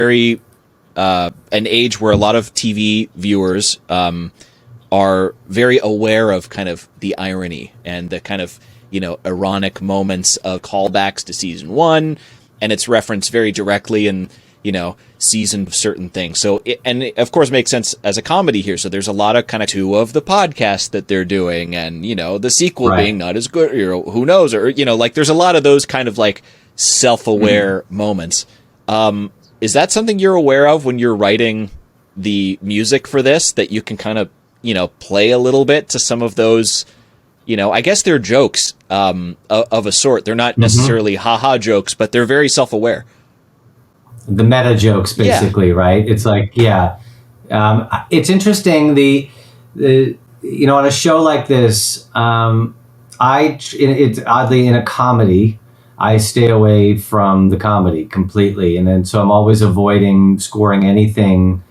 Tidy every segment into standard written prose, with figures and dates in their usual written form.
very an age where a lot of TV viewers are very aware of kind of the irony and the kind of, ironic moments of callbacks to season 1, and it's referenced very directly in, season of certain things. So, it of course makes sense as a comedy here. So there's a lot of kind of 2 of the podcast that they're doing, and, the sequel being not as good, who knows, or, there's a lot of those kind of like self-aware moments. Is that something you're aware of when you're writing the music for this, that you can kind of, play a little bit to some of those, I guess they're jokes of a sort. They're not necessarily haha jokes, but they're very self-aware. The meta jokes, basically, right? It's like, it's interesting. The on a show like this, it's oddly in a comedy, I stay away from the comedy completely. And then, so I'm always avoiding scoring anything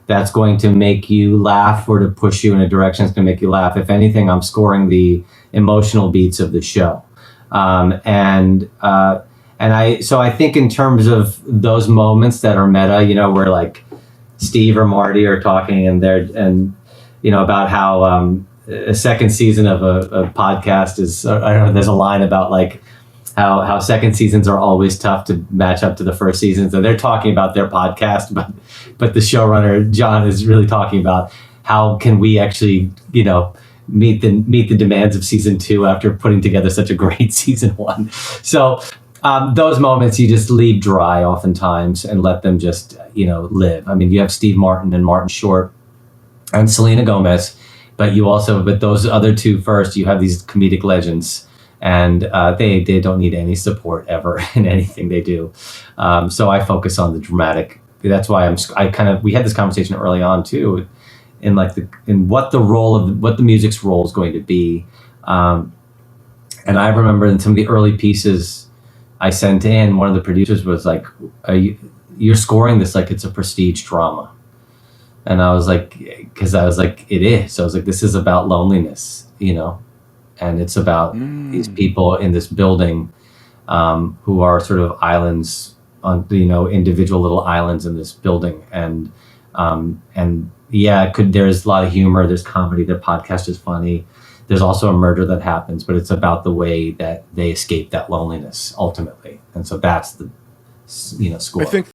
that's going to make you laugh or to push you in a direction that's going to make you laugh. If anything, I'm scoring the emotional beats of the show. So I think in terms of those moments that are meta, where like Steve or Marty are talking about how a second season of a podcast is, I don't know, there's a line about like how second seasons are always tough to match up to the first seasons. And they're talking about their podcast, but the showrunner, John, is really talking about how can we actually, meet the demands of season 2 after putting together such a great season 1. So those moments you just leave dry oftentimes and let them just, live. I mean, you have Steve Martin and Martin Short and Selena Gomez, but those other 2 first, you have these comedic legends, and they don't need any support ever in anything they do. So I focus on the dramatic. That's why we had this conversation early on too, in what the music's role is going to be. And I remember in some of the early pieces I sent in, one of the producers was like, you're scoring this like it's a prestige drama. And I was like, it is. So I was like, this is about loneliness, and it's about these people in this building who are sort of islands on, individual little islands in this building. And there's a lot of humor, there's comedy, their podcast is funny. There's also a murder that happens, but it's about the way that they escape that loneliness ultimately. And so that's the, score. I think